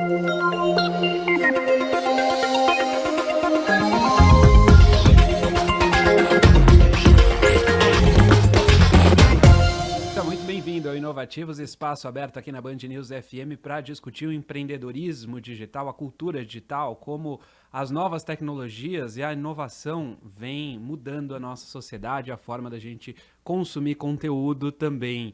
Muito bem-vindo ao Inovativos, espaço aberto aqui na Band News FM para discutir o empreendedorismo digital, a cultura digital, como as novas tecnologias e a inovação vêm mudando a nossa sociedade, a forma da gente consumir conteúdo também.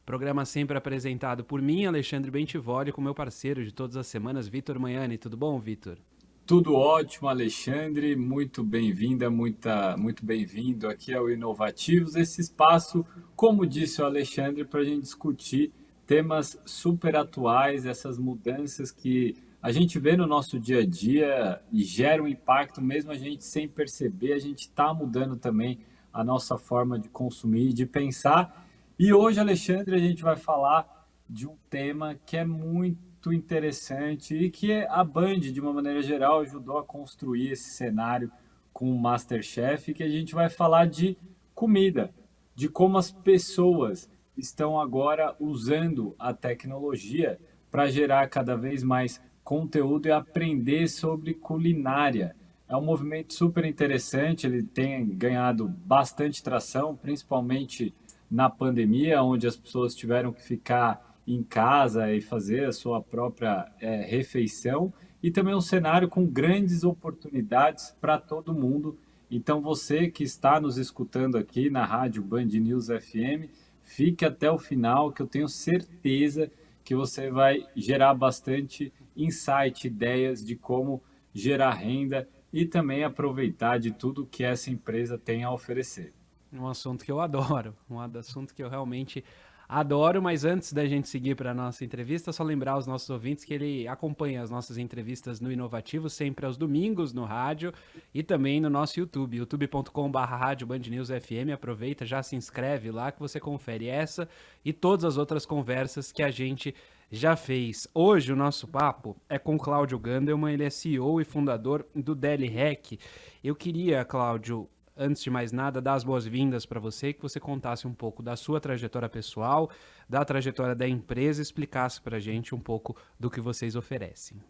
Programa sempre apresentado por mim, Alexandre Bentivoli, com meu parceiro de todas as semanas, Vitor Manhani. Tudo bom, Vitor? Tudo ótimo, Alexandre. Muito bem-vinda, muito bem-vindo aqui ao Inovativos. Esse espaço, como disse o Alexandre, para a gente discutir temas super atuais, essas mudanças que a gente vê no nosso dia a dia e gera um impacto, mesmo a gente sem perceber, a gente está mudando também a nossa forma de consumir e de pensar. E hoje, Alexandre, a gente vai falar de um tema que é muito interessante e que a Band, de uma maneira geral, ajudou a construir esse cenário com o MasterChef, que a gente vai falar de comida, de como as pessoas estão agora usando a tecnologia para gerar cada vez mais conteúdo e aprender sobre culinária. É um movimento super interessante, ele tem ganhado bastante tração, principalmente na pandemia, onde as pessoas tiveram que ficar em casa e fazer a sua própria refeição, e também um cenário com grandes oportunidades para todo mundo. Então você que está nos escutando aqui na rádio Band News FM, fique até o final, que eu tenho certeza que você vai gerar bastante insight, ideias de como gerar renda e também aproveitar de tudo que essa empresa tem a oferecer. Um assunto que eu adoro, um assunto que eu realmente adoro, mas antes da gente seguir para a nossa entrevista, só lembrar aos nossos ouvintes que ele acompanha as nossas entrevistas no Inovativo sempre aos domingos no rádio e também no nosso YouTube, youtube.com/radiobandnewsfm. Aproveita, já se inscreve lá que você confere essa e todas as outras conversas que a gente já fez. Hoje o nosso papo é com Cláudio Gandelman, ele é CEO e fundador do DeliHack. Eu queria, Cláudio, antes de mais nada, dar as boas-vindas para você, que você contasse um pouco da sua trajetória pessoal, da trajetória da empresa e explicasse para a gente um pouco do que vocês oferecem.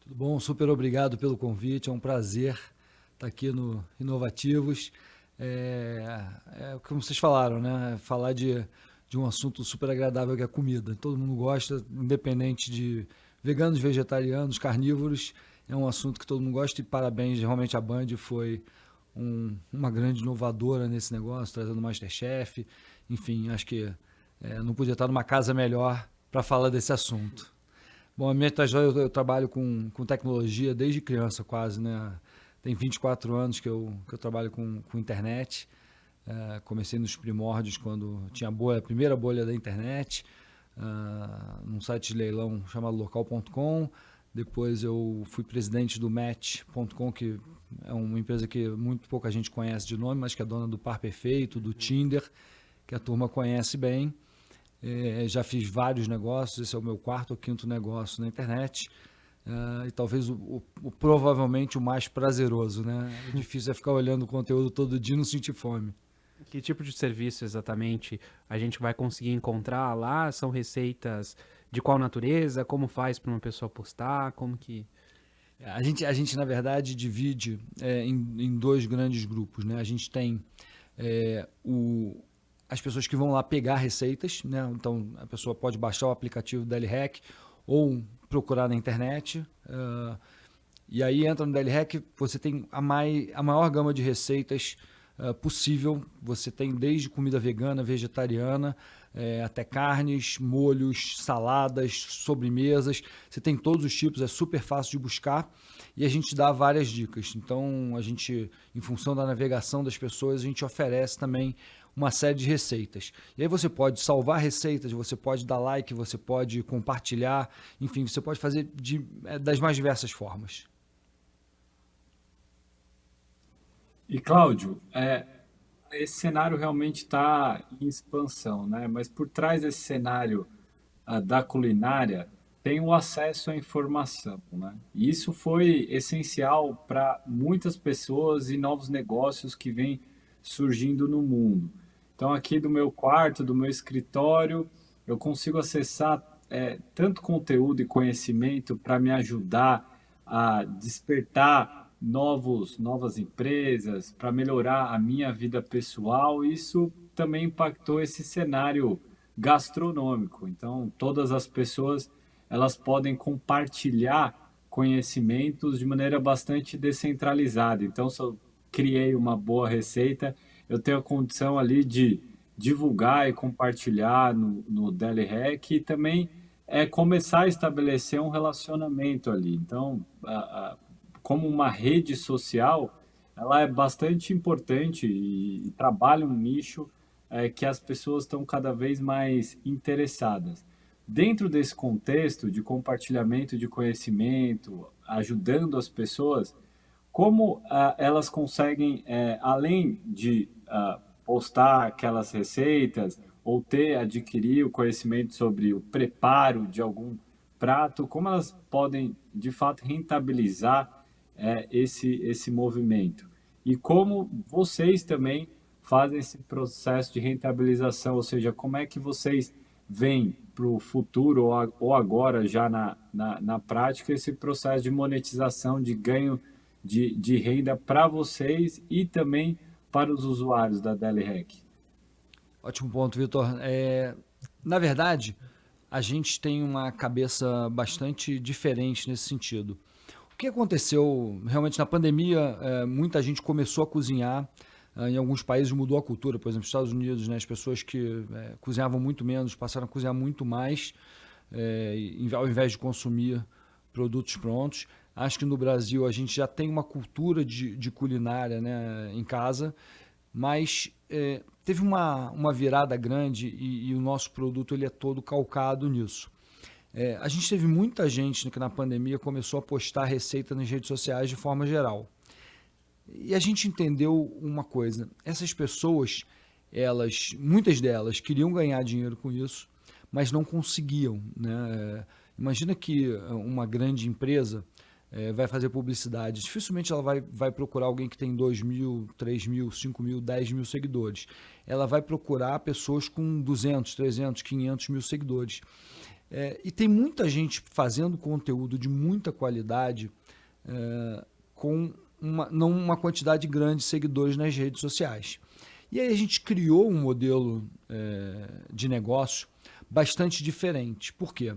Tudo bom? Super obrigado pelo convite, é um prazer estar aqui no Inovativos. Como vocês falaram, né? Falar de um assunto super agradável que é a comida. Todo mundo gosta, independente de veganos, vegetarianos, carnívoros, é um assunto que todo mundo gosta e parabéns, realmente a Band foi uma grande inovadora nesse negócio, trazendo o MasterChef. Enfim, acho que não podia estar numa casa melhor para falar desse assunto. Bom, a minha trajetória, eu trabalho com tecnologia desde criança quase, né? Tem 24 anos que eu trabalho com internet. Comecei nos primórdios quando tinha a primeira bolha da internet, num site de leilão chamado local.com. Depois eu fui presidente do Match.com, que é uma empresa que muito pouca gente conhece de nome, mas que é dona do Par Perfeito, do Tinder, que a turma conhece bem. Já fiz vários negócios, esse é o meu quarto ou quinto negócio na internet. E talvez provavelmente o mais prazeroso, né? O difícil é ficar olhando o conteúdo todo dia e não sentir fome. Que tipo de serviço exatamente a gente vai conseguir encontrar lá? São receitas de qual natureza? Como faz para uma pessoa postar? Como que... A gente na verdade, divide em dois grandes grupos, né? A gente tem as pessoas que vão lá pegar receitas, né? Então, a pessoa pode baixar o aplicativo do DeliHack ou procurar na internet. E aí entra no DeliHack, você tem a maior gama de receitas possível. Você tem desde comida vegana, vegetariana, até carnes, molhos, saladas, sobremesas. Você tem todos os tipos, é super fácil de buscar e a gente dá várias dicas. Então, a gente, em função da navegação das pessoas, a gente oferece também uma série de receitas. E aí você pode salvar receitas, você pode dar like, você pode compartilhar, enfim, você pode fazer das mais diversas formas. E, Cláudio, esse cenário realmente está em expansão, né? Mas por trás desse cenário da culinária tem o acesso à informação, né? E isso foi essencial para muitas pessoas e novos negócios que vêm surgindo no mundo. Então, aqui do meu quarto, do meu escritório, eu consigo acessar tanto conteúdo e conhecimento para me ajudar a despertar novas empresas, para melhorar a minha vida pessoal. Isso também impactou esse cenário gastronômico. Então, todas as pessoas elas podem compartilhar conhecimentos de maneira bastante descentralizada. Então, se eu criei uma boa receita, eu tenho a condição ali de divulgar e compartilhar no Deli Hack e também começar a estabelecer um relacionamento ali. Então, como uma rede social, ela é bastante importante e trabalha um nicho que as pessoas estão cada vez mais interessadas. Dentro desse contexto de compartilhamento de conhecimento, ajudando as pessoas, como elas conseguem, além de postar aquelas receitas ou adquirir o conhecimento sobre o preparo de algum prato, como elas podem, de fato, rentabilizar esse movimento? E como vocês também fazem esse processo de rentabilização, ou seja, como é que vocês veem para o futuro ou agora já na prática esse processo de monetização, de ganho de renda para vocês e também para os usuários da Deli Hack? Ótimo ponto, Vitor. Na verdade, a gente tem uma cabeça bastante diferente nesse sentido. O que aconteceu realmente na pandemia, muita gente começou a cozinhar. Em alguns países mudou a cultura, por exemplo, nos Estados Unidos, né, as pessoas que cozinhavam muito menos passaram a cozinhar muito mais, ao invés de consumir produtos prontos. Acho que no Brasil a gente já tem uma cultura de culinária, né, em casa, mas teve uma virada grande e o nosso produto ele é todo calcado nisso. A gente teve muita gente que na pandemia começou a postar receita nas redes sociais de forma geral. E a gente entendeu uma coisa, essas pessoas, muitas delas queriam ganhar dinheiro com isso, mas não conseguiam, né? Imagina que uma grande empresa vai fazer publicidade, dificilmente ela vai procurar alguém que tem 2.000, 3.000, 5.000, 10.000 seguidores. Ela vai procurar pessoas com 200, 300, 500 mil seguidores. E tem muita gente fazendo conteúdo de muita qualidade com não uma quantidade grande de seguidores nas redes sociais. E aí a gente criou um modelo de negócio bastante diferente. Por quê?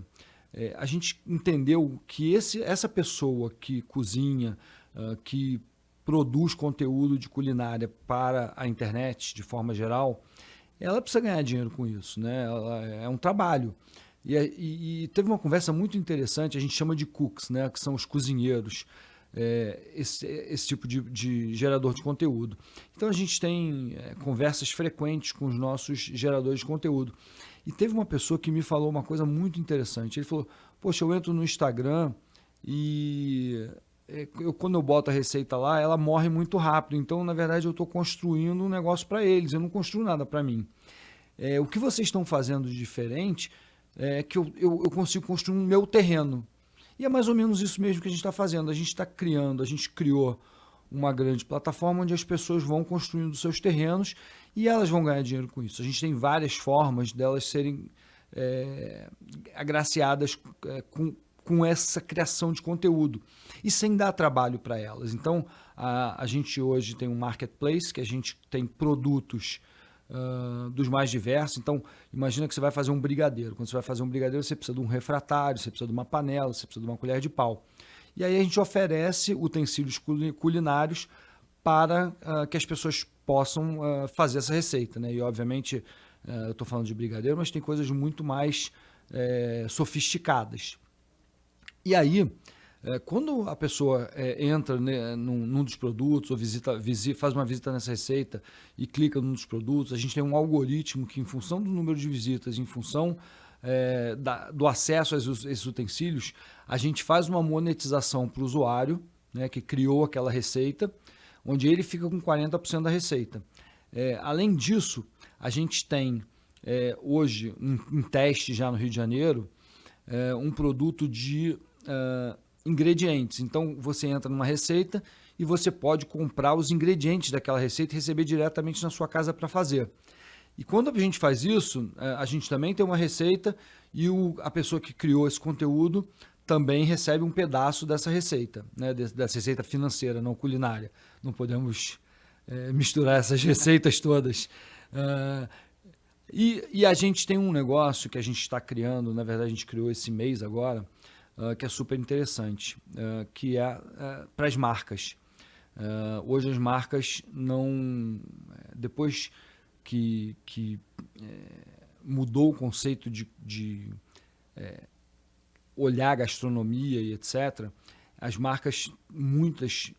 A gente entendeu que essa pessoa que cozinha, que produz conteúdo de culinária para a internet de forma geral, ela precisa ganhar dinheiro com isso, né? É um trabalho. E teve uma conversa muito interessante, a gente chama de cooks, né? Que são os cozinheiros. Esse tipo de gerador de conteúdo. Então a gente tem conversas frequentes com os nossos geradores de conteúdo. E teve uma pessoa que me falou uma coisa muito interessante. Ele falou, poxa, eu entro no Instagram e quando eu boto a receita lá, ela morre muito rápido. Então, na verdade, eu estou construindo um negócio para eles, eu não construo nada para mim. O que vocês estão fazendo de diferente é que eu consigo construir um meu terreno. E é mais ou menos isso mesmo que a gente está fazendo. A gente criou uma grande plataforma onde as pessoas vão construindo seus terrenos e elas vão ganhar dinheiro com isso. A gente tem várias formas delas serem agraciadas com essa criação de conteúdo e sem dar trabalho para elas. Então, a gente hoje tem um marketplace que a gente tem produtos dos mais diversos. Então, imagina que você vai fazer um brigadeiro. Quando você vai fazer um brigadeiro, você precisa de um refratário, você precisa de uma panela, você precisa de uma colher de pau. E aí a gente oferece utensílios culinários para que as pessoas possam fazer essa receita, né? E, obviamente, eu estou falando de brigadeiro, mas tem coisas muito mais sofisticadas. E aí, quando a pessoa entra, né, num dos produtos ou faz uma visita nessa receita e clica num dos produtos, a gente tem um algoritmo que, em função do número de visitas, em função do acesso a esses utensílios, a gente faz uma monetização para o usuário, né, que criou aquela receita, onde ele fica com 40% da receita. Além disso, a gente tem hoje um teste já no Rio de Janeiro, um produto de ingredientes. Então, você entra numa receita e você pode comprar os ingredientes daquela receita e receber diretamente na sua casa para fazer. E quando a gente faz isso, a gente também tem uma receita e a pessoa que criou esse conteúdo também recebe um pedaço dessa receita, né? Dessa receita financeira, não culinária. Não podemos misturar essas receitas todas. E a gente tem um negócio que a gente está criando, na verdade a gente criou esse mês agora, que é super interessante, que é para as marcas. Hoje as marcas não... Depois que mudou o conceito de olhar a gastronomia e etc., as marcas, muitas,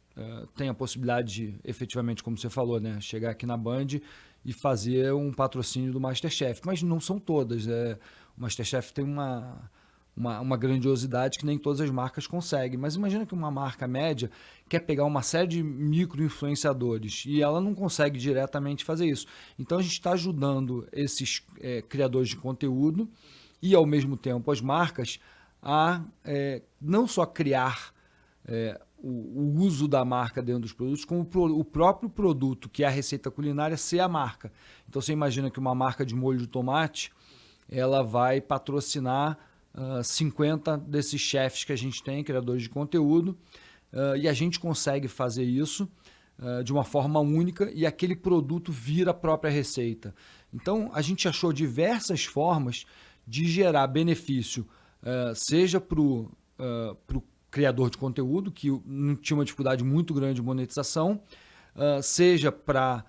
têm a possibilidade de, efetivamente, como você falou, né, chegar aqui na Band e fazer um patrocínio do MasterChef, mas não são todas. O MasterChef tem uma grandiosidade que nem todas as marcas conseguem. Mas imagina que uma marca média quer pegar uma série de micro-influenciadores e ela não consegue diretamente fazer isso. Então a gente está ajudando esses criadores de conteúdo e, ao mesmo tempo, as marcas a não só criar o uso da marca dentro dos produtos, como o próprio produto, que é a receita culinária, ser a marca. Então você imagina que uma marca de molho de tomate, ela vai patrocinar 50 desses chefes que a gente tem, criadores de conteúdo, e a gente consegue fazer isso de uma forma única e aquele produto vira a própria receita. Então a gente achou diversas formas de gerar benefício, seja para o criador de conteúdo, que tinha uma dificuldade muito grande de monetização, seja para a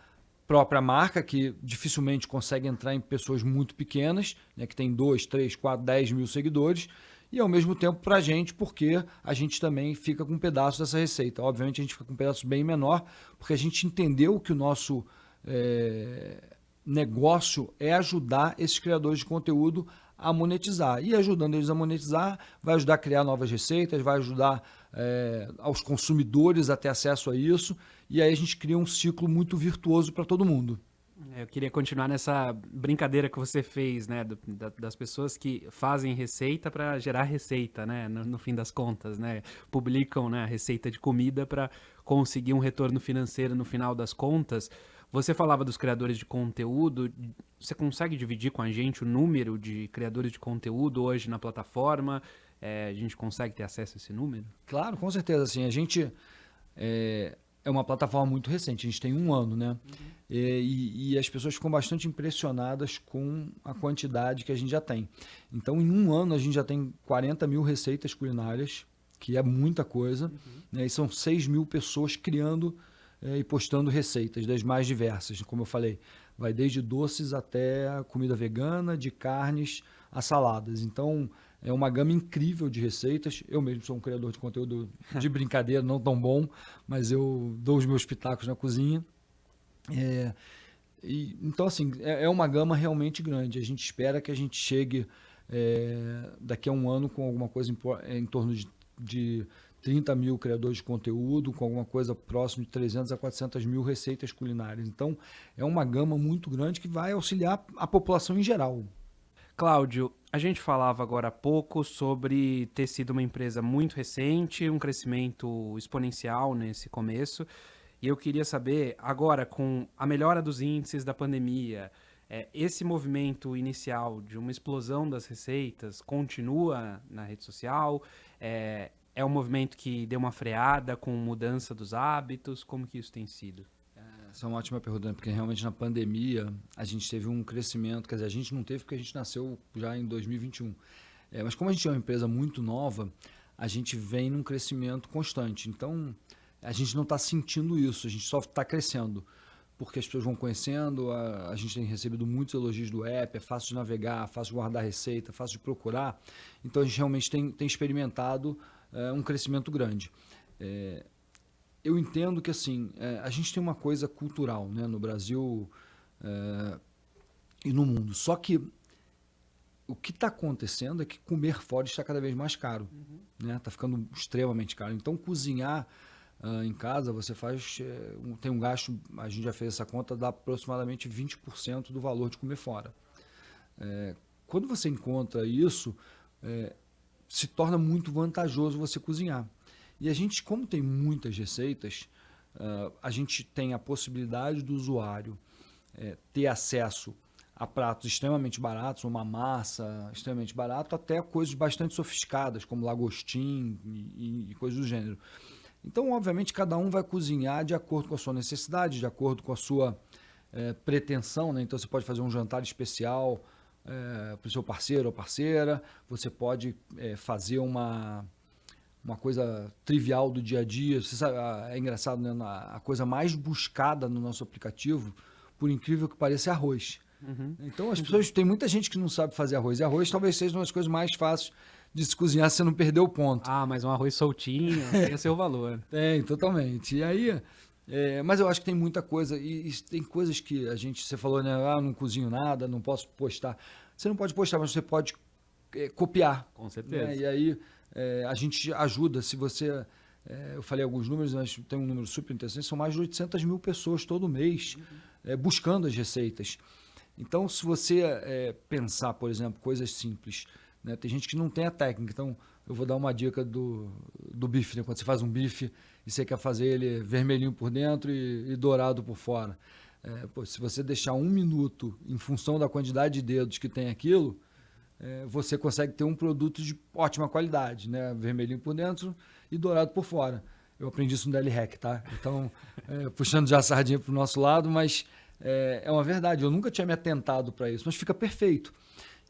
própria marca, que dificilmente consegue entrar em pessoas muito pequenas, né, que tem 2, 3, 4, 10 mil seguidores, e ao mesmo tempo para a gente, porque a gente também fica com um pedaço dessa receita. Obviamente a gente fica com um pedaço bem menor, porque a gente entendeu que o nosso negócio é ajudar esses criadores de conteúdo a monetizar. E ajudando eles a monetizar, vai ajudar a criar novas receitas, vai ajudar aos consumidores a ter acesso a isso, e aí a gente cria um ciclo muito virtuoso para todo mundo. Eu queria continuar nessa brincadeira que você fez, né, das pessoas que fazem receita para gerar receita, né, no fim das contas, né, publicam, né, a receita de comida para conseguir um retorno financeiro no final das contas. Você falava dos criadores de conteúdo, você consegue dividir com a gente o número de criadores de conteúdo hoje na plataforma? A gente consegue ter acesso a esse número? Claro, com certeza. Assim, a gente é uma plataforma muito recente, a gente tem 1 ano, né? E as pessoas ficam bastante impressionadas com a quantidade que a gente já tem. Então, em 1 ano, a gente já tem 40 mil receitas culinárias, que é muita coisa, né? E são 6 mil pessoas criando e postando receitas das mais diversas, como eu falei, vai desde doces até a comida vegana, de carnes a saladas. Então é uma gama incrível de receitas. Eu mesmo sou um criador de conteúdo de brincadeira, não tão bom, mas eu dou os meus pitacos na cozinha. Então assim, é uma gama realmente grande. A gente espera que a gente chegue daqui a 1 ano com alguma coisa em torno de 30 mil criadores de conteúdo, com alguma coisa próximo de 300 a 400 mil receitas culinárias. Então, é uma gama muito grande que vai auxiliar a população em geral. Cláudio, a gente falava agora há pouco sobre ter sido uma empresa muito recente, um crescimento exponencial nesse começo, e eu queria saber, agora, com a melhora dos índices da pandemia, esse movimento inicial de uma explosão das receitas continua na rede social? É um movimento que deu uma freada com mudança dos hábitos? Como que isso tem sido? Essa é uma ótima pergunta, né? Porque realmente na pandemia a gente teve um crescimento, quer dizer, a gente não teve porque a gente nasceu já em 2021. Mas como a gente é uma empresa muito nova, a gente vem num crescimento constante. Então, a gente não está sentindo isso, a gente só está crescendo. Porque as pessoas vão conhecendo, a gente tem recebido muitos elogios do app, é fácil de navegar, fácil de guardar receita, fácil de procurar. Então, a gente realmente tem experimentado um crescimento grande. Eu entendo que assim, a gente tem uma coisa cultural, né, no Brasil e no mundo. Só que o que está acontecendo é que comer fora está cada vez mais caro. Né? Está ficando extremamente caro. Então, cozinhar em casa, você tem um gasto, a gente já fez essa conta, dá aproximadamente 20% do valor de comer fora. Quando você encontra isso, se torna muito vantajoso você cozinhar. E a gente, como tem muitas receitas, a gente tem a possibilidade do usuário ter acesso a pratos extremamente baratos, uma massa extremamente barata, até coisas bastante sofisticadas, como lagostim e coisas do gênero. Então, obviamente, cada um vai cozinhar de acordo com a sua necessidade, de acordo com a sua pretensão, né? Então, você pode fazer um jantar especial para o seu parceiro ou parceira, você pode fazer uma coisa trivial do dia a dia. Você sabe, é engraçado, né? A coisa mais buscada no nosso aplicativo, por incrível que pareça, é arroz. Então, as pessoas, tem muita gente que não sabe fazer arroz. E arroz talvez seja uma das coisas mais fáceis de se cozinhar se você não perder o ponto. Ah, mas um arroz soltinho tem seu valor. Tem, totalmente. E aí, mas eu acho que tem muita coisa. E tem coisas que você falou, né? Não cozinho nada, não posso postar. Você não pode postar, mas você pode copiar. Com certeza. Né? E aí, a gente ajuda. Se você... eu falei alguns números, mas tem um número super interessante. São mais de 800 mil pessoas todo mês buscando as receitas. Então, se você pensar, por exemplo, coisas simples, né? Tem gente que não tem a técnica. Então, eu vou dar uma dica do bife. Né? Quando você faz um bife e você quer fazer ele vermelhinho por dentro e dourado por fora. Se você deixar 1 minuto em função da quantidade de dedos que tem aquilo, você consegue ter um produto de ótima qualidade, né? Vermelhinho por dentro e dourado por fora. Eu aprendi isso no Deli Hack, tá? Então, puxando já a sardinha para o nosso lado, mas é uma verdade. Eu nunca tinha me atentado para isso, mas fica perfeito.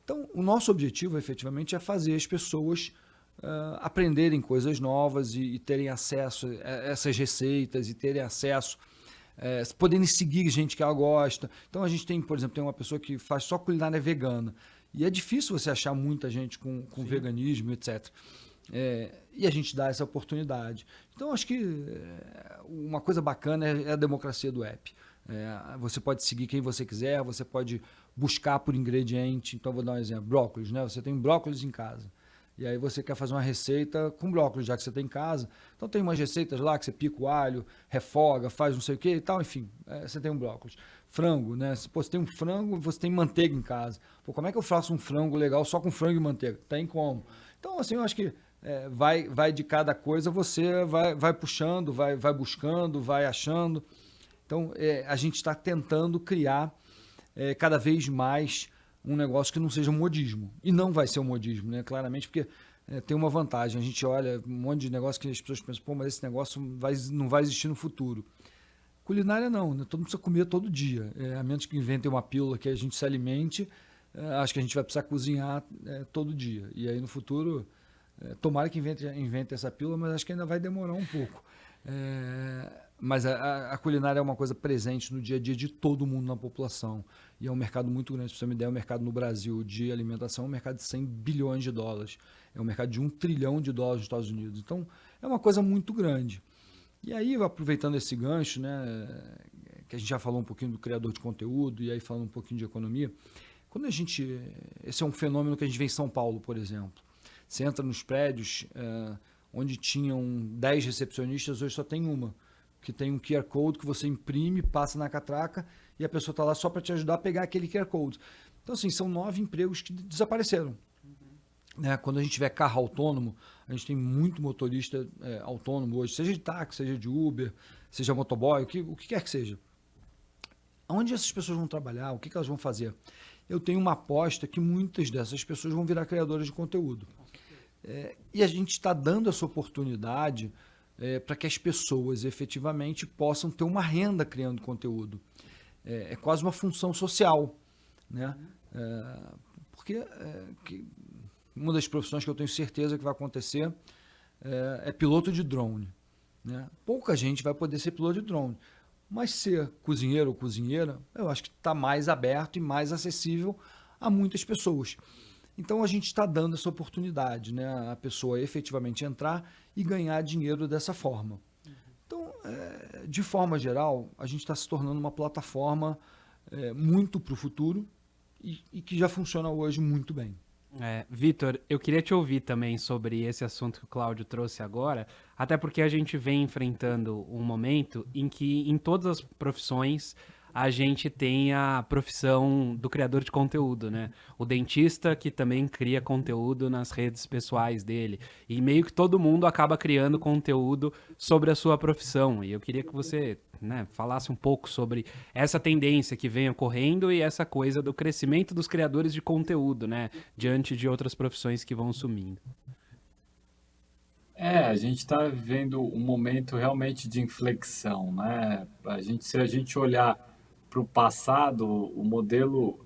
Então, o nosso objetivo, efetivamente, é fazer as pessoas aprenderem coisas novas e terem acesso a essas receitas e terem acesso, poderem seguir gente que ela gosta. Então, a gente tem, por exemplo, tem uma pessoa que faz só culinária vegana. E é difícil você achar muita gente com veganismo, etc. E a gente dá essa oportunidade. Então, acho que uma coisa bacana é a democracia do app. Você pode seguir quem você quiser, você pode buscar por ingrediente. Então, vou dar um exemplo. Brócolis, né? Você tem brócolis em casa. E aí você quer fazer uma receita com brócolis, já que você tem em casa. Então, tem umas receitas lá que você pica o alho, refoga, faz não sei o que e tal. Enfim, você tem um brócolis. Frango, né? Se você tem um frango, você tem manteiga em casa. Pô, como é que eu faço um frango legal só com frango e manteiga? Tem como. Então, assim, eu acho que vai de cada coisa, você vai puxando, vai buscando, vai achando. Então, a gente está tentando criar cada vez mais um negócio que não seja um modismo. E não vai ser um modismo, né? Claramente, porque tem uma vantagem. A gente olha um monte de negócio que as pessoas pensam, pô, mas esse negócio não vai existir no futuro. Culinária não, né? Todo mundo precisa comer todo dia. A menos que inventem uma pílula que a gente se alimente, acho que a gente vai precisar cozinhar todo dia. E aí no futuro, tomara que invente essa pílula, mas acho que ainda vai demorar um pouco. Mas a culinária é uma coisa presente no dia a dia de todo mundo na população. E é um mercado muito grande. Se você me der, o mercado no Brasil de alimentação é um mercado de 100 bilhões de dólares. É um mercado de 1 trilhão de dólares nos Estados Unidos. Então, é uma coisa muito grande. E aí, aproveitando esse gancho, né, que a gente já falou um pouquinho do criador de conteúdo e aí falando um pouquinho de economia, quando esse é um fenômeno que a gente vê em São Paulo, por exemplo. Você entra nos prédios onde tinham 10 recepcionistas, hoje só tem uma, que tem um QR Code que você imprime, passa na catraca e a pessoa está lá só para te ajudar a pegar aquele QR Code. Então, assim, são 9 empregos que desapareceram. Né? Quando a gente tiver carro autônomo, a gente tem muito motorista autônomo hoje, seja de táxi, seja de Uber, seja motoboy, o que quer que seja. Onde essas pessoas vão trabalhar? O que elas vão fazer? Eu tenho uma aposta que muitas dessas pessoas vão virar criadoras de conteúdo. E a gente está dando essa oportunidade para que as pessoas efetivamente possam ter uma renda criando conteúdo. É quase uma função social. Né? Porque uma das profissões que eu tenho certeza que vai acontecer é piloto de drone. Né? Pouca gente vai poder ser piloto de drone. Mas ser cozinheiro ou cozinheira, eu acho que está mais aberto e mais acessível a muitas pessoas. Então, a gente está dando essa oportunidade, né? A pessoa efetivamente entrar e ganhar dinheiro dessa forma. Então, de forma geral, a gente está se tornando uma plataforma muito para o futuro e que já funciona hoje muito bem. Vitor, eu queria te ouvir também sobre esse assunto que o Cláudio trouxe agora, até porque a gente vem enfrentando um momento em que em todas as profissões a gente tem a profissão do criador de conteúdo, né? O dentista que também cria conteúdo nas redes pessoais dele. E meio que todo mundo acaba criando conteúdo sobre a sua profissão. E eu queria que você, né, falasse um pouco sobre essa tendência que vem ocorrendo e essa coisa do crescimento dos criadores de conteúdo, né? Diante de outras profissões que vão sumindo. A gente está vivendo um momento realmente de inflexão, né? Se a gente olhar para o passado, o modelo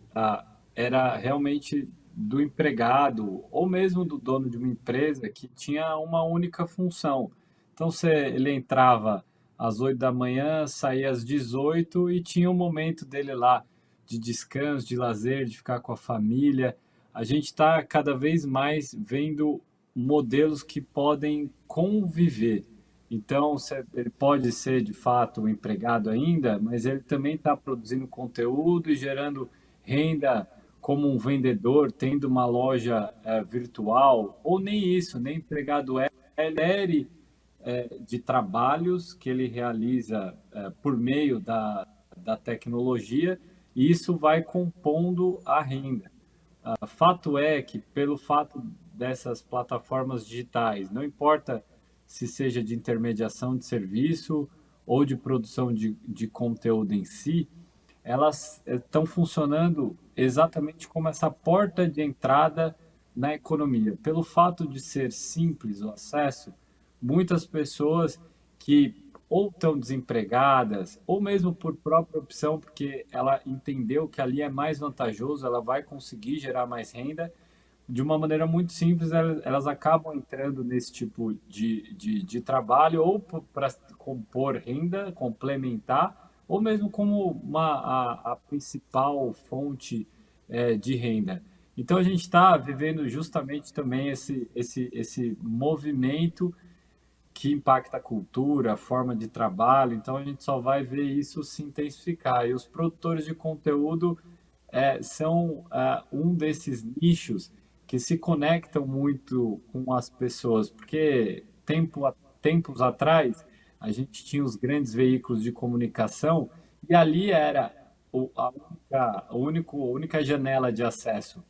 era realmente do empregado ou mesmo do dono de uma empresa que tinha uma única função. Então, ele entrava às 8 da manhã, saía às 18 e tinha um momento dele lá de descanso, de lazer, de ficar com a família. A gente está cada vez mais vendo modelos que podem conviver. Então, ele pode ser de fato um empregado ainda, mas ele também está produzindo conteúdo e gerando renda como um vendedor, tendo uma loja virtual, ou nem isso, nem empregado ele de trabalhos que ele realiza por meio da tecnologia, e isso vai compondo a renda. Fato é que, pelo fato dessas plataformas digitais, não importa se seja de intermediação de serviço ou de produção de conteúdo em si, elas estão funcionando exatamente como essa porta de entrada na economia. Pelo fato de ser simples o acesso, muitas pessoas que ou estão desempregadas, ou mesmo por própria opção, porque ela entendeu que ali é mais vantajoso, ela vai conseguir gerar mais renda, de uma maneira muito simples, elas acabam entrando nesse tipo de trabalho, ou para compor renda, complementar, ou mesmo como a principal fonte de renda. Então, a gente está vivendo justamente também esse movimento que impacta a cultura, a forma de trabalho, então a gente só vai ver isso se intensificar. E os produtores de conteúdo são um desses nichos que se conectam muito com as pessoas, porque tempos atrás a gente tinha os grandes veículos de comunicação e ali era a única janela de acesso.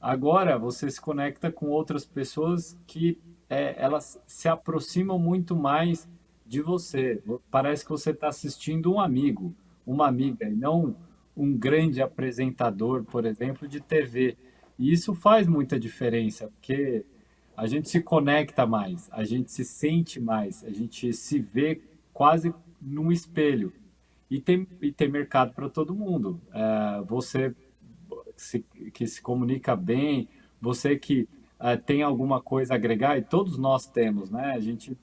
Agora você se conecta com outras pessoas que elas se aproximam muito mais de você. Parece que você está assistindo um amigo, uma amiga, e não um grande apresentador, por exemplo, de TV. E isso faz muita diferença, porque a gente se conecta mais, a gente se sente mais, a gente se vê quase num espelho. E tem mercado para todo mundo. Você que se comunica bem, você que tem alguma coisa a agregar, e todos nós temos, né? A gente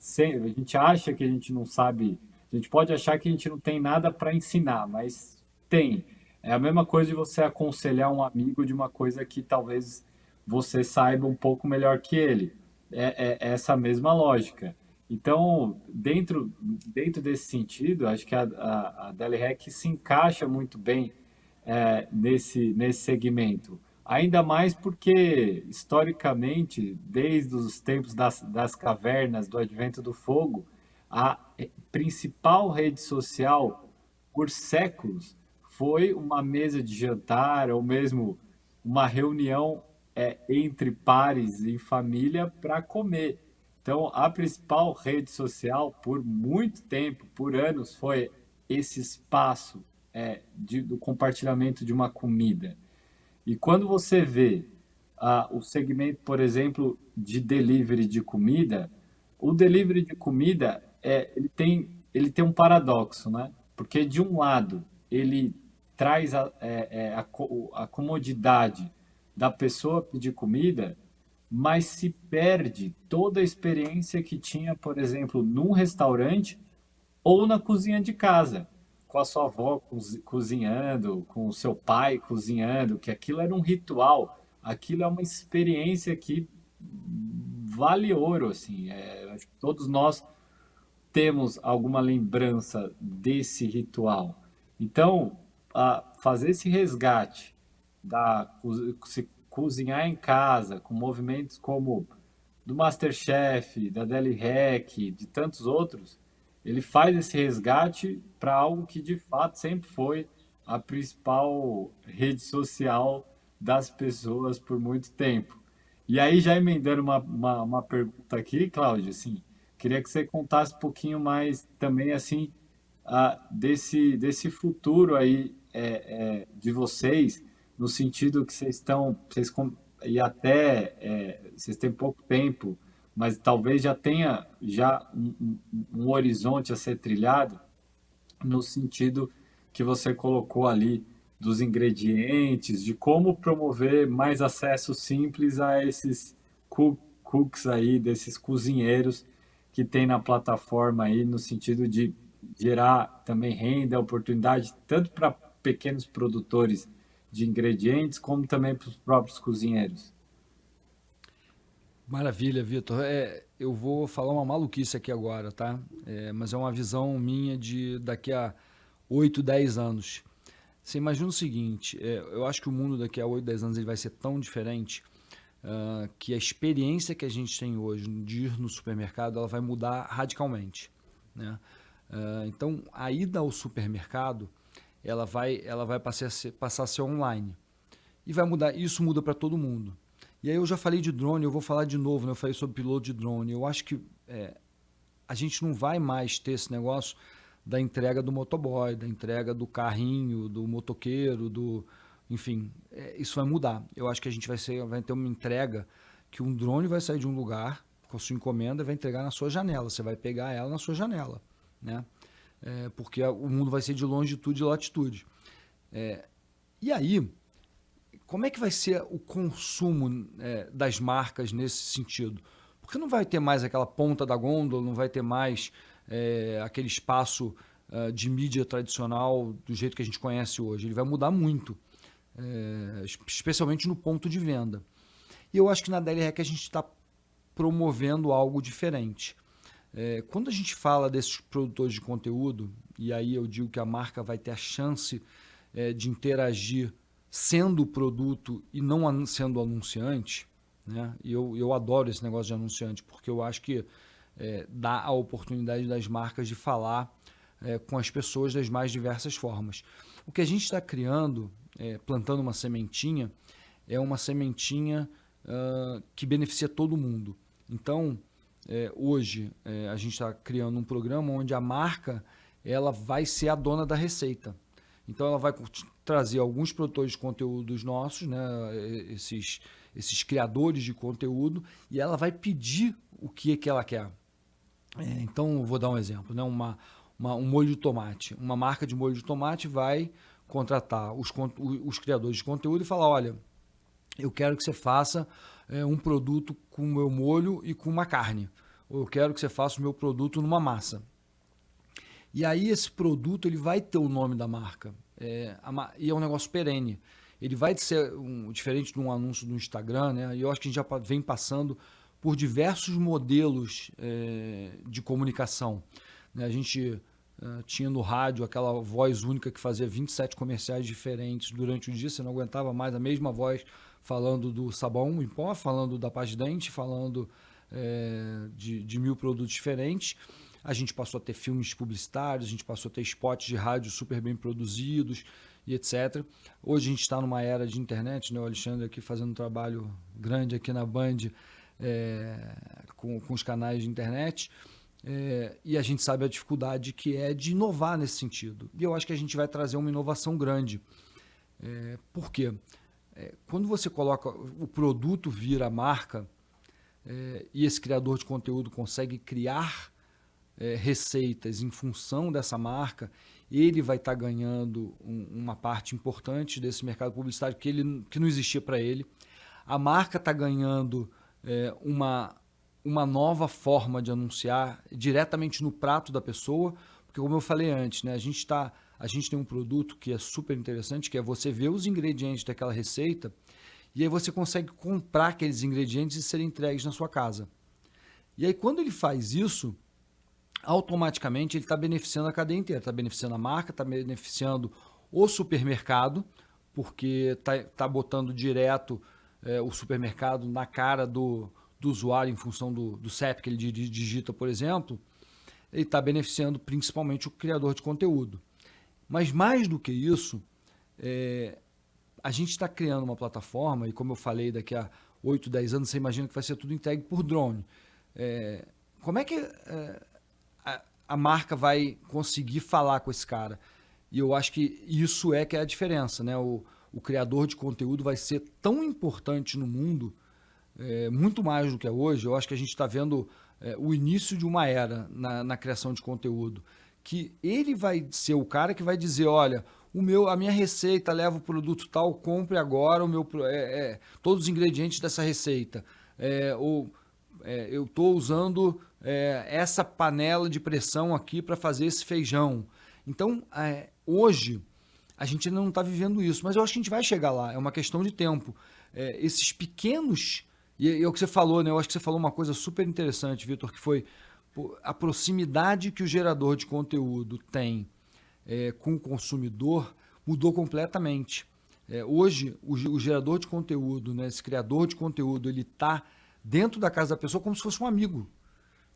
acha que a gente não sabe, a gente pode achar que a gente não tem nada para ensinar, mas tem. É a mesma coisa de você aconselhar um amigo de uma coisa que talvez você saiba um pouco melhor que ele. É essa mesma lógica. Então, dentro desse sentido, acho que a DLREC se encaixa muito bem nesse segmento. Ainda mais porque, historicamente, desde os tempos das cavernas, do advento do fogo, a principal rede social, por séculos, foi uma mesa de jantar ou mesmo uma reunião entre pares em família para comer. Então, a principal rede social, por muito tempo, por anos, foi esse espaço do compartilhamento de uma comida. E quando você vê o segmento, por exemplo, de delivery de comida, o delivery de comida ele tem um paradoxo, né? Porque de um lado ele traz a comodidade da pessoa pedir comida, mas se perde toda a experiência que tinha, por exemplo, num restaurante ou na cozinha de casa, com a sua avó cozinhando, com o seu pai cozinhando, que aquilo era um ritual, aquilo é uma experiência que vale ouro, assim. Acho que todos nós temos alguma lembrança desse ritual. Então, fazer esse resgate se cozinhar em casa, com movimentos como do MasterChef, da Deli Rec, de tantos outros, ele faz esse resgate para algo que de fato sempre foi a principal rede social das pessoas por muito tempo. E aí, já emendando uma pergunta aqui, Cláudio, assim, queria que você contasse um pouquinho mais também, assim, desse futuro aí de vocês, no sentido que e até vocês têm pouco tempo, mas talvez já tenha um horizonte a ser trilhado, no sentido que você colocou ali dos ingredientes, de como promover mais acesso simples a esses cooks aí, desses cozinheiros que tem na plataforma aí, no sentido de gerar também renda, oportunidade, tanto para pequenos produtores de ingredientes, como também para os próprios cozinheiros. Maravilha, Vitor. Eu vou falar uma maluquice aqui agora, tá? Mas é uma visão minha de daqui a 8, 10 anos. Você imagina o seguinte, eu acho que o mundo daqui a 8, 10 anos ele vai ser tão diferente que a experiência que a gente tem hoje de ir no supermercado ela vai mudar radicalmente, né? Então, a ida ao supermercado ela vai passar a ser online. E vai mudar, isso muda para todo mundo. E aí eu já falei de drone, eu vou falar de novo, né? Eu falei sobre piloto de drone. Eu acho que a gente não vai mais ter esse negócio da entrega do motoboy, da entrega do carrinho, do motoqueiro, enfim, isso vai mudar. Eu acho que a gente vai ter uma entrega que um drone vai sair de um lugar com a sua encomenda e vai entregar na sua janela. Você vai pegar ela na sua janela, né? Porque o mundo vai ser de longitude e latitude. E aí, como é que vai ser o consumo das marcas nesse sentido? Porque não vai ter mais aquela ponta da gôndola, não vai ter mais aquele espaço de mídia tradicional do jeito que a gente conhece hoje. Ele vai mudar muito, especialmente no ponto de venda. E eu acho que na DLREC a gente está promovendo algo diferente. Quando a gente fala desses produtores de conteúdo, e aí eu digo que a marca vai ter a chance de interagir sendo o produto e não sendo anunciante, né? E eu adoro esse negócio de anunciante, porque eu acho que dá a oportunidade das marcas de falar com as pessoas das mais diversas formas. O que a gente está criando, plantando uma sementinha, é uma sementinha que beneficia todo mundo. Então, hoje, a gente está criando um programa onde a marca ela vai ser a dona da receita. Então, ela vai trazer alguns produtores de conteúdos nossos, né, esses criadores de conteúdo, e ela vai pedir o que ela quer. Então, eu vou dar um exemplo, né, um molho de tomate. Uma marca de molho de tomate vai contratar os criadores de conteúdo e falar, olha, eu quero que você faça um produto com o meu molho e com uma carne. Ou eu quero que você faça o meu produto numa massa. E aí esse produto ele vai ter o nome da marca. E é um negócio perene. Ele vai ser diferente de um anúncio do Instagram, né? E eu acho que a gente já vem passando por diversos modelos de comunicação. Né? A gente tinha no rádio aquela voz única que fazia 27 comerciais diferentes durante o dia, você não aguentava mais a mesma voz falando do sabão em pó, falando da pasta de dente, falando de 1000 produtos diferentes. A gente passou a ter filmes publicitários, a gente passou a ter spots de rádio super bem produzidos e etc. Hoje a gente está numa era de internet, né? O Alexandre aqui fazendo um trabalho grande aqui na Band com os canais de internet. E a gente sabe a dificuldade que é de inovar nesse sentido. E eu acho que a gente vai trazer uma inovação grande. Por quê? Quando você coloca o produto vira marca e esse criador de conteúdo consegue criar receitas em função dessa marca, ele vai estar ganhando uma parte importante desse mercado publicitário que não existia para ele. A marca está ganhando uma nova forma de anunciar diretamente no prato da pessoa, porque como eu falei antes, né, a gente tem um produto que é super interessante, que é você ver os ingredientes daquela receita e aí você consegue comprar aqueles ingredientes e serem entregues na sua casa. E aí quando ele faz isso, automaticamente ele está beneficiando a cadeia inteira, está beneficiando a marca, está beneficiando o supermercado, porque está botando direto o supermercado na cara do usuário em função do CEP que ele digita, por exemplo, ele está beneficiando principalmente o criador de conteúdo. Mas mais do que isso, A gente está criando uma plataforma, e como eu falei, daqui a 8, 10 anos, você imagina que vai ser tudo entregue por drone. Como é que a marca vai conseguir falar com esse cara? E eu acho que isso que é a diferença, né? O criador de conteúdo vai ser tão importante no mundo, muito mais do que é hoje. Eu acho que a gente está vendo o início de uma era na criação de conteúdo, que ele vai ser o cara que vai dizer, olha, a minha receita leva o produto tal, compre agora todos os ingredientes dessa receita. Eu estou usando essa panela de pressão aqui para fazer esse feijão. Então, hoje, a gente ainda não está vivendo isso, mas eu acho que a gente vai chegar lá, é uma questão de tempo. Esses pequenos, e é o que você falou, né? Eu acho que você falou uma coisa super interessante, Vitor, que foi a proximidade que o gerador de conteúdo tem com o consumidor mudou completamente. Hoje, o gerador de conteúdo, né, esse criador de conteúdo, ele está dentro da casa da pessoa como se fosse um amigo.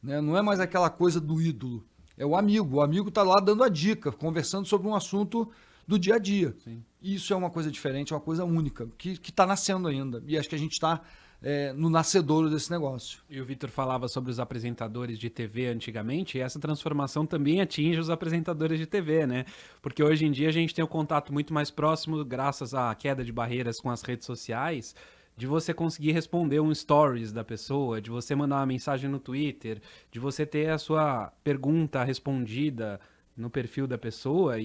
Né? Não é mais aquela coisa do ídolo. É o amigo está lá dando a dica, conversando sobre um assunto do dia a dia. Sim. Isso é uma coisa diferente, é uma coisa única, que está nascendo ainda. E acho que a gente está no nascedouro desse negócio. E o Vitor falava sobre os apresentadores de TV antigamente, e essa transformação também atinge os apresentadores de TV, né? Porque hoje em dia a gente tem um contato muito mais próximo, graças à queda de barreiras com as redes sociais, de você conseguir responder um stories da pessoa, de você mandar uma mensagem no Twitter, de você ter a sua pergunta respondida no perfil da pessoa,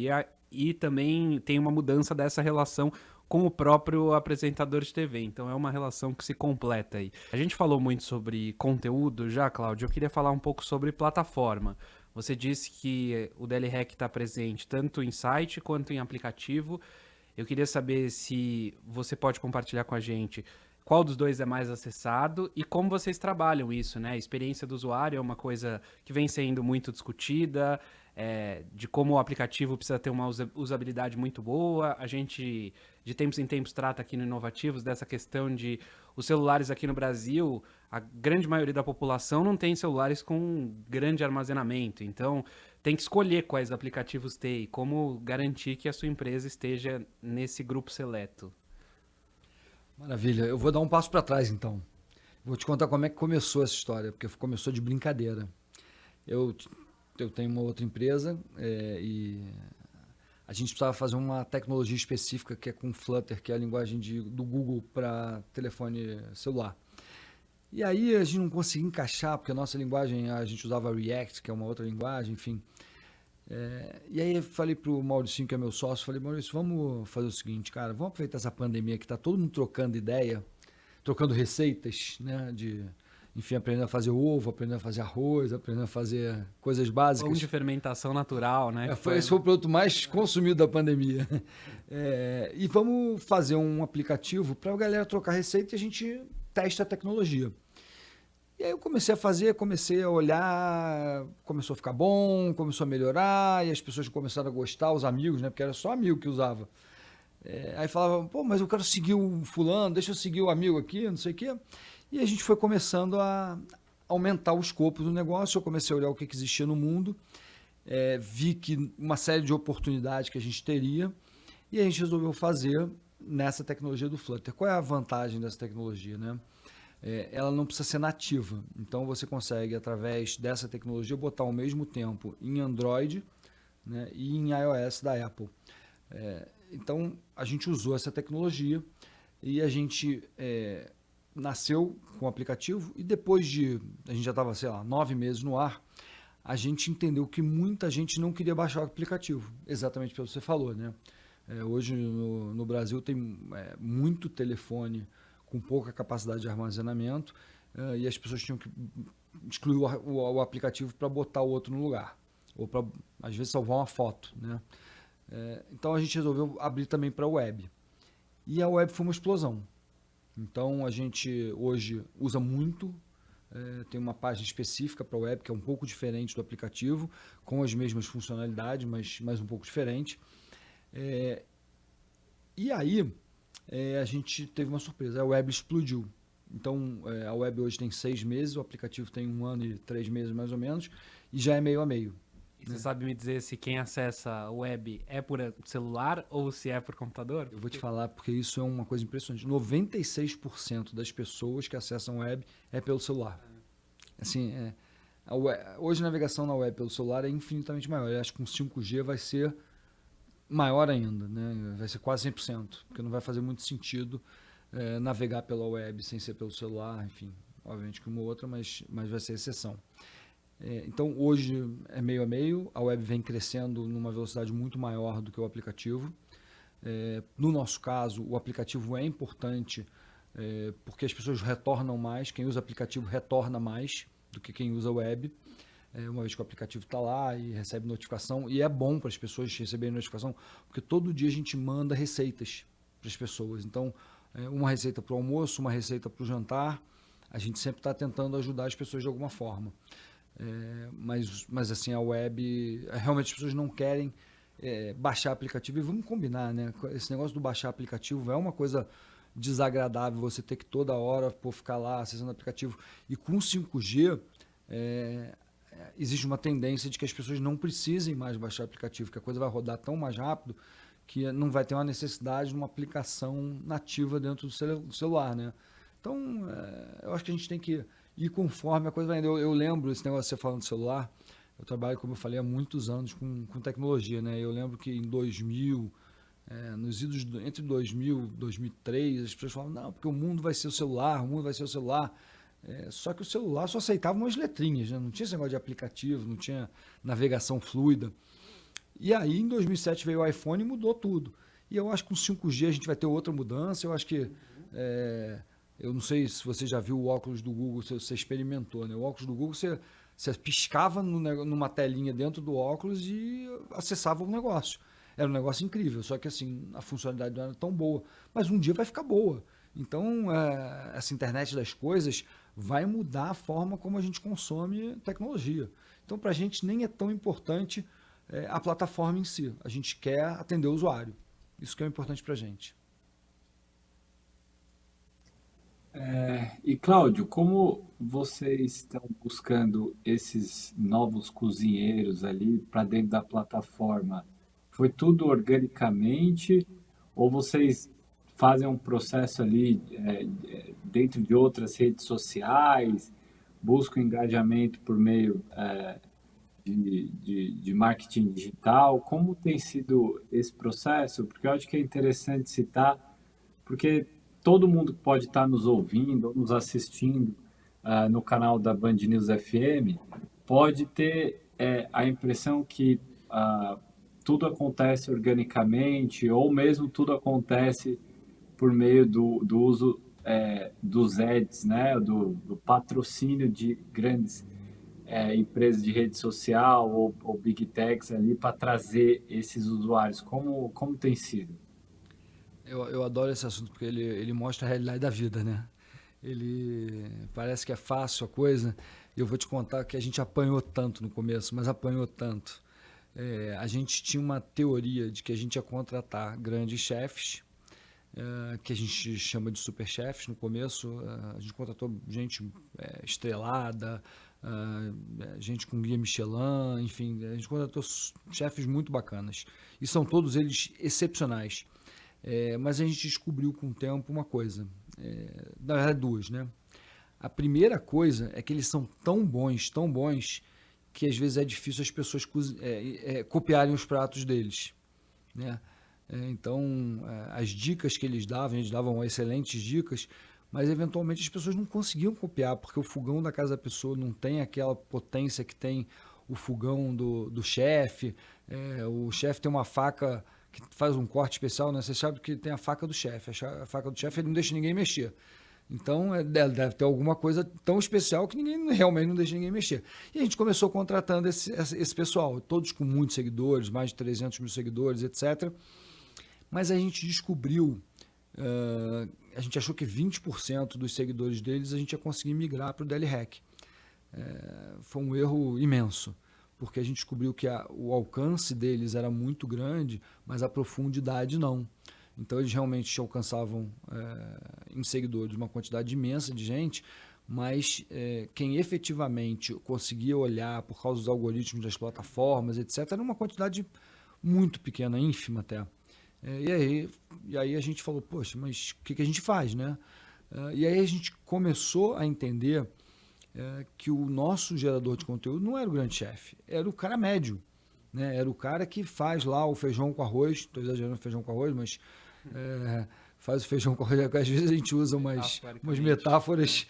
e também tem uma mudança dessa relação com o próprio apresentador de TV. Então é uma relação que se completa aí. A gente falou muito sobre conteúdo já, Cláudio. Eu queria falar um pouco sobre plataforma. Você disse que o DLRec está presente tanto em site quanto em aplicativo. Eu queria saber se você pode compartilhar com a gente qual dos dois é mais acessado e como vocês trabalham isso, né? A experiência do usuário é uma coisa que vem sendo muito discutida, de como o aplicativo precisa ter uma usabilidade muito boa. A gente, de tempos em tempos, trata aqui no Inovativos dessa questão de os celulares aqui no Brasil, a grande maioria da população não tem celulares com grande armazenamento, então tem que escolher quais aplicativos ter e como garantir que a sua empresa esteja nesse grupo seleto. Maravilha. Eu vou dar um passo para trás, então. Vou te contar como é que começou essa história, porque começou de brincadeira. Eu tenho uma outra empresa e a gente precisava fazer uma tecnologia específica que é com Flutter, que é a linguagem do Google para telefone celular. E aí a gente não conseguia encaixar, porque a nossa linguagem, a gente usava React, que é uma outra linguagem, enfim. E aí eu falei pro Mauricinho, que é meu sócio, falei, Maurício, vamos fazer o seguinte, cara, vamos aproveitar essa pandemia que tá todo mundo trocando ideia, trocando receitas, né, enfim, aprendendo a fazer ovo, aprendendo a fazer arroz, aprendendo a fazer coisas básicas. Pão de fermentação natural, né? Esse foi o produto mais consumido da pandemia. E vamos fazer um aplicativo para a galera trocar receita e a gente testa a tecnologia. E aí eu comecei a olhar, começou a ficar bom, começou a melhorar, e as pessoas começaram a gostar, os amigos, né? Porque era só amigo que usava. Aí falava, pô, mas eu quero seguir o fulano, deixa eu seguir o amigo aqui, não sei o quê. E a gente foi começando a aumentar o escopo do negócio, eu comecei a olhar o que existia no mundo, vi que uma série de oportunidades que a gente teria, e a gente resolveu fazer nessa tecnologia do Flutter. Qual é a vantagem dessa tecnologia, né? Ela não precisa ser nativa, então você consegue, através dessa tecnologia, botar ao mesmo tempo em Android, né, e em iOS da Apple. Então, a gente usou essa tecnologia e a gente nasceu com o aplicativo e depois a gente já estava, 9 meses no ar, a gente entendeu que muita gente não queria baixar o aplicativo, exatamente pelo que você falou, né? Hoje no Brasil tem muito telefone com pouca capacidade de armazenamento e as pessoas tinham que excluir o aplicativo para botar o outro no lugar, ou para, às vezes, salvar uma foto, né? Então a gente resolveu abrir também para a web. E a web foi uma explosão. Então a gente hoje usa muito, tem uma página específica para a web, que é um pouco diferente do aplicativo, com as mesmas funcionalidades, mas um pouco diferente. E aí a gente teve uma surpresa, a web explodiu. Então a web hoje tem 6 meses, o aplicativo tem 1 ano e 3 meses mais ou menos, e já é meio a meio. E você sabe me dizer se quem acessa a web é por celular ou se é por computador? Eu vou te falar porque isso é uma coisa impressionante. 96% das pessoas que acessam a web é pelo celular. Assim, hoje a navegação na web pelo celular é infinitamente maior. Eu acho que com 5G vai ser maior ainda, né? Vai ser quase 100%, porque não vai fazer muito sentido navegar pela web sem ser pelo celular, enfim. Obviamente que uma ou outra, mas vai ser exceção. Então, hoje é meio a meio, a web vem crescendo numa velocidade muito maior do que o aplicativo. No nosso caso, o aplicativo é importante porque as pessoas retornam mais, quem usa aplicativo retorna mais do que quem usa web, uma vez que o aplicativo está lá e recebe notificação, e é bom para as pessoas receberem notificação, porque todo dia a gente manda receitas para as pessoas. Então, uma receita para o almoço, uma receita para o jantar, a gente sempre está tentando ajudar as pessoas de alguma forma. Mas assim, a web, realmente as pessoas não querem baixar aplicativo, e vamos combinar, né? Esse negócio do baixar aplicativo é uma coisa desagradável, você ter que toda hora ficar lá acessando o aplicativo. E com 5G, existe uma tendência de que as pessoas não precisem mais baixar aplicativo, que a coisa vai rodar tão mais rápido que não vai ter uma necessidade de uma aplicação nativa dentro do celular, né? Então, eu acho que a gente tem que ir conforme a coisa vai indo. Eu lembro esse negócio de você falando do celular, eu trabalho, como eu falei, há muitos anos com tecnologia, né? Eu lembro que em 2000, nos idos entre 2000 e 2003, as pessoas falavam, não, porque o mundo vai ser o celular, o mundo vai ser o celular. Só que o celular só aceitava umas letrinhas, né? Não tinha esse negócio de aplicativo, não tinha navegação fluida. E aí, em 2007, veio o iPhone e mudou tudo. E eu acho que com 5G a gente vai ter outra mudança. Eu acho que... eu não sei se você já viu o óculos do Google, se você experimentou, né? O óculos do Google, você piscava numa telinha dentro do óculos e acessava um negócio. Era um negócio incrível, só que assim, a funcionalidade não era tão boa. Mas um dia vai ficar boa. Então, essa internet das coisas vai mudar a forma como a gente consome tecnologia. Então, para a gente nem é tão importante a plataforma em si. A gente quer atender o usuário. Isso que é importante para a gente. E Cláudio, como vocês estão buscando esses novos cozinheiros ali para dentro da plataforma? Foi tudo organicamente ou vocês fazem um processo ali dentro de outras redes sociais, buscam engajamento por meio de marketing digital? Como tem sido esse processo? Porque eu acho que é interessante citar, porque todo mundo que pode estar nos ouvindo ou nos assistindo no canal da Band News FM pode ter a impressão que tudo acontece organicamente ou mesmo tudo acontece por meio do uso dos ads, né? do patrocínio de grandes empresas de rede social ou big techs ali para trazer esses usuários. Como tem sido? Eu adoro esse assunto porque ele mostra a realidade da vida, né? Ele parece que é fácil a coisa. Eu vou te contar que a gente apanhou tanto no começo, mas apanhou tanto. A gente tinha uma teoria de que a gente ia contratar grandes chefes, que a gente chama de super chefes no começo. A gente contratou gente estrelada, gente com guia Michelin, enfim, a gente contratou chefes muito bacanas. E são todos eles excepcionais. Mas a gente descobriu com o tempo uma coisa, na verdade duas, né? A primeira coisa é que eles são tão bons, que às vezes é difícil as pessoas copiarem os pratos deles, né? Então, as dicas que eles davam excelentes dicas, mas eventualmente as pessoas não conseguiam copiar, porque o fogão da casa da pessoa não tem aquela potência que tem o fogão do chefe. O chefe tem uma faca que faz um corte especial, né? Você sabe que tem a faca do chefe. A faca do chefe ele não deixa ninguém mexer. Então, deve ter alguma coisa tão especial que ninguém realmente não deixa ninguém mexer. E a gente começou contratando esse pessoal, todos com muitos seguidores, mais de 300 mil seguidores, etc. Mas a gente descobriu, a gente achou que 20% dos seguidores deles a gente ia conseguir migrar para o DLHack. Foi um erro imenso, porque a gente descobriu que o alcance deles era muito grande, mas a profundidade não. Então eles realmente alcançavam em seguidores uma quantidade imensa de gente, mas quem efetivamente conseguia olhar por causa dos algoritmos das plataformas, etc., era uma quantidade muito pequena, ínfima até. E aí a gente falou, poxa, mas o que a gente faz, né? E aí a gente começou a entender que o nosso gerador de conteúdo não era o grande chefe, era o cara médio, né? Era o cara que faz lá o feijão com arroz, estou exagerando feijão com arroz, mas faz o feijão com arroz, às vezes a gente usa umas metáforas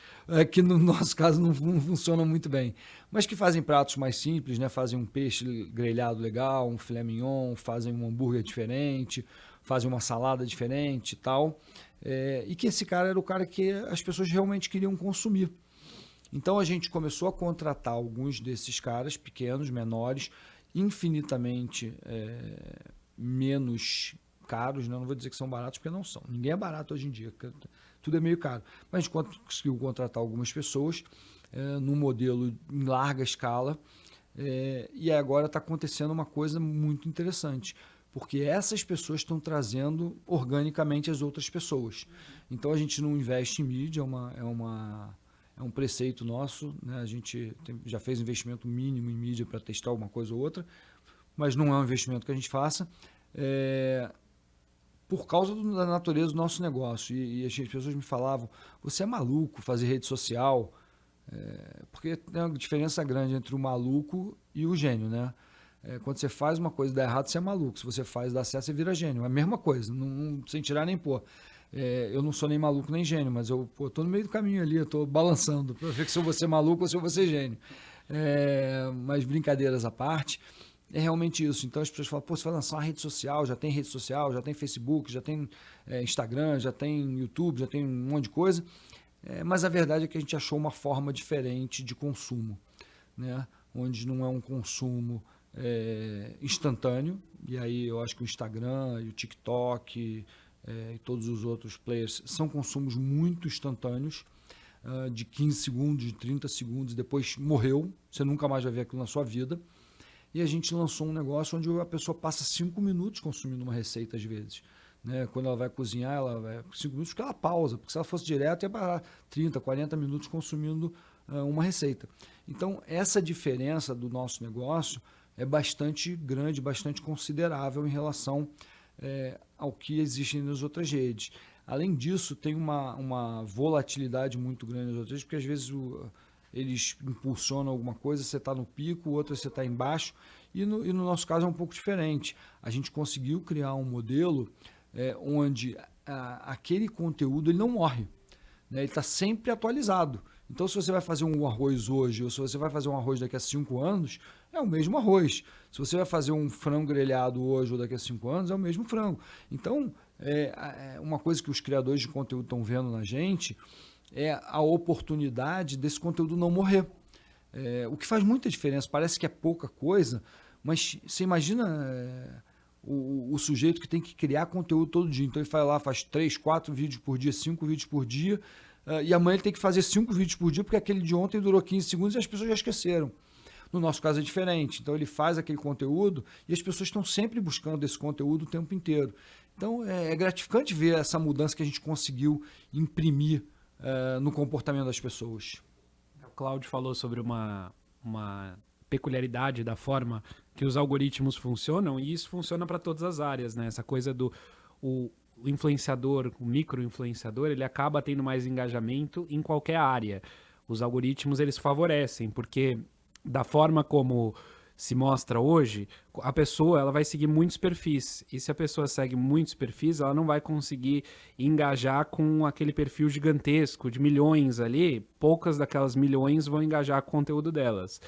que no nosso caso não funcionam muito bem, mas que fazem pratos mais simples, né? Fazem um peixe grelhado legal, um filé mignon, fazem um hambúrguer diferente, fazem uma salada diferente e tal, e que esse cara era o cara que as pessoas realmente queriam consumir. Então a gente começou a contratar alguns desses caras pequenos, menores, infinitamente menos caros, né? Não vou dizer que são baratos, porque não são. Ninguém é barato hoje em dia, tudo é meio caro. Mas a gente conseguiu contratar algumas pessoas num modelo em larga escala, e agora está acontecendo uma coisa muito interessante, porque essas pessoas estão trazendo organicamente as outras pessoas. Então a gente não investe em mídia, é um preceito nosso, né? A gente já fez investimento mínimo em mídia para testar uma coisa ou outra, mas não é um investimento que a gente faça por causa da natureza do nosso negócio. E as pessoas me falavam, você é maluco fazer rede social, porque tem uma diferença grande entre o maluco e o gênio, né? Quando você faz uma coisa e dá errado, você é maluco. Se você faz e dá certo, você vira gênio. É a mesma coisa, sem tirar nem pôr. Eu não sou nem maluco nem gênio, mas eu estou no meio do caminho ali, eu estou balançando para ver se eu vou ser maluco ou se eu vou ser gênio. Mas brincadeiras à parte, é realmente isso. Então as pessoas falam, pô, você vai lançar uma rede social, já tem Facebook, já tem Instagram, já tem YouTube, já tem um monte de coisa. Mas a verdade é que a gente achou uma forma diferente de consumo, né? Onde não é um consumo instantâneo, e aí eu acho que o Instagram e o TikTok e todos os outros players são consumos muito instantâneos, de 15 segundos, de 30 segundos, depois morreu, você nunca mais vai ver aquilo na sua vida. E a gente lançou um negócio onde a pessoa passa 5 minutos consumindo uma receita às vezes, né? Quando ela vai cozinhar, ela vai 5 minutos porque ela pausa, porque se ela fosse direto ia parar 30, 40 minutos consumindo uma receita. Então essa diferença do nosso negócio é bastante grande, bastante considerável em relação ao que existe nas outras redes. Além disso, tem uma volatilidade muito grande nas outras redes, porque às vezes eles impulsionam alguma coisa, você está no pico, outra você está embaixo, e no nosso caso é um pouco diferente. A gente conseguiu criar um modelo onde aquele conteúdo ele não morre, né? Ele está sempre atualizado. Então, se você vai fazer um arroz hoje, ou se você vai fazer um arroz daqui a 5 anos, é o mesmo arroz. Se você vai fazer um frango grelhado hoje ou daqui a 5 anos, é o mesmo frango. Então, uma coisa que os criadores de conteúdo estão vendo na gente é a oportunidade desse conteúdo não morrer. O que faz muita diferença, parece que é pouca coisa, mas você imagina o sujeito que tem que criar conteúdo todo dia. Então, ele vai lá, faz 3, 4 vídeos por dia, 5 vídeos por dia, e amanhã ele tem que fazer 5 vídeos por dia, porque aquele de ontem durou 15 segundos e as pessoas já esqueceram. No nosso caso é diferente. Então ele faz aquele conteúdo e as pessoas estão sempre buscando esse conteúdo o tempo inteiro. Então é gratificante ver essa mudança que a gente conseguiu imprimir no comportamento das pessoas. O Cláudio falou sobre uma peculiaridade da forma que os algoritmos funcionam, e isso funciona para todas as áreas, né? Essa coisa do o influenciador, o micro-influenciador, ele acaba tendo mais engajamento em qualquer área. Os algoritmos, eles favorecem, porque da forma como se mostra hoje, a pessoa ela vai seguir muitos perfis. E se a pessoa segue muitos perfis, ela não vai conseguir engajar com aquele perfil gigantesco de milhões ali. Poucas daquelas milhões vão engajar com o conteúdo delas.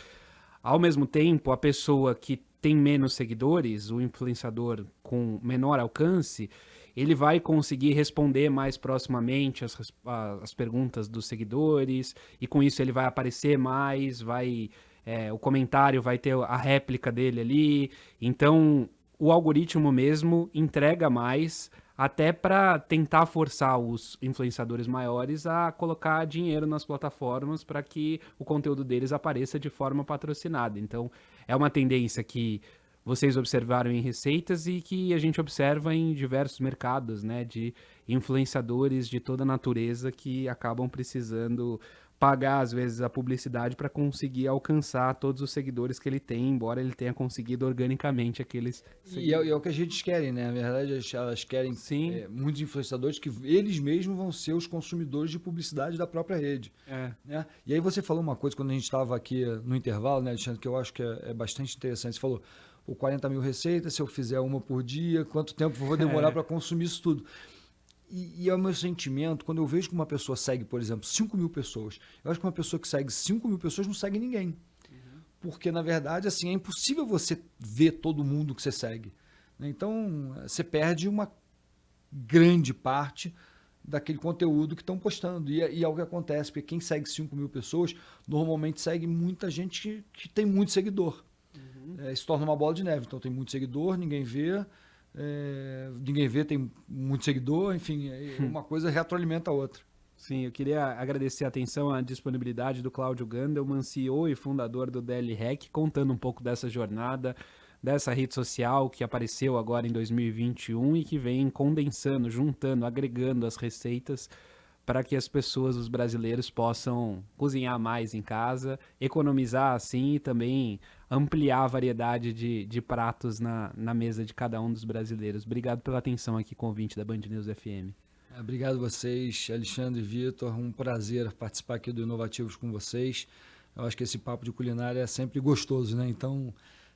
Ao mesmo tempo, a pessoa que tem menos seguidores, o influenciador com menor alcance, ele vai conseguir responder mais proximamente as perguntas dos seguidores, e com isso ele vai aparecer mais, o comentário vai ter a réplica dele ali. Então, o algoritmo mesmo entrega mais, até para tentar forçar os influenciadores maiores a colocar dinheiro nas plataformas para que o conteúdo deles apareça de forma patrocinada. Então, é uma tendência que vocês observaram em receitas e que a gente observa em diversos mercados, né, de influenciadores de toda natureza que acabam precisando pagar, às vezes, a publicidade para conseguir alcançar todos os seguidores que ele tem, embora ele tenha conseguido organicamente aqueles E é o que a gente querem, né? Na verdade, elas querem Sim. muitos influenciadores que eles mesmos vão ser os consumidores de publicidade da própria rede. Né? E aí você falou uma coisa quando a gente estava aqui no intervalo, né, Alexandre, que eu acho que é bastante interessante. Você falou, 40 mil receitas, se eu fizer uma por dia, quanto tempo eu vou demorar para consumir isso tudo? E é o meu sentimento, quando eu vejo que uma pessoa segue, por exemplo, 5 mil pessoas, eu acho que uma pessoa que segue 5 mil pessoas não segue ninguém. Porque, na verdade, assim, é impossível você ver todo mundo que você segue. Né? Então, você perde uma grande parte daquele conteúdo que estão postando. E é o que acontece, porque quem segue 5 mil pessoas, normalmente segue muita gente que tem muito seguidor. Se torna uma bola de neve. Então, tem muito seguidor, ninguém vê. Ninguém vê, tem muito seguidor, enfim, uma coisa retroalimenta a outra. Sim, eu queria agradecer a atenção, a disponibilidade do Cláudio Gandelman, CEO e fundador do DL Hack, contando um pouco dessa jornada, dessa rede social que apareceu agora em 2021 e que vem condensando, juntando, agregando as receitas para que as pessoas, os brasileiros, possam cozinhar mais em casa, economizar assim e também ampliar a variedade de pratos na mesa de cada um dos brasileiros. Obrigado pela atenção aqui com o ouvinte da Band News FM. Obrigado a vocês, Alexandre e Vitor. Um prazer participar aqui do Inovativos com vocês. Eu acho que esse papo de culinária é sempre gostoso, né? Então,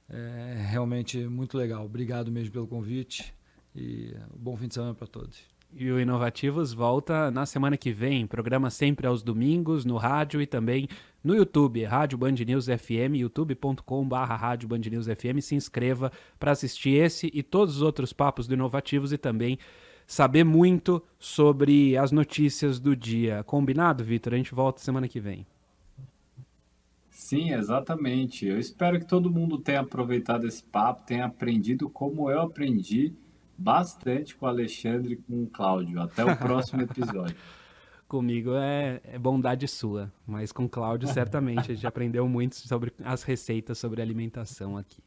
é realmente muito legal. Obrigado mesmo pelo convite e bom fim de semana para todos. E o Inovativos volta na semana que vem, programa sempre aos domingos, no rádio e também no YouTube, Rádio Band News FM, youtube.com/Rádio Band News FM. Se inscreva para assistir esse e todos os outros papos do Inovativos e também saber muito sobre as notícias do dia. Combinado, Vitor? A gente volta semana que vem. Sim, exatamente. Eu espero que todo mundo tenha aproveitado esse papo, tenha aprendido como eu aprendi bastante com o Alexandre e com o Cláudio. Até o próximo episódio. Comigo é bondade sua, mas com o Cláudio certamente a gente aprendeu muito sobre as receitas sobre alimentação aqui.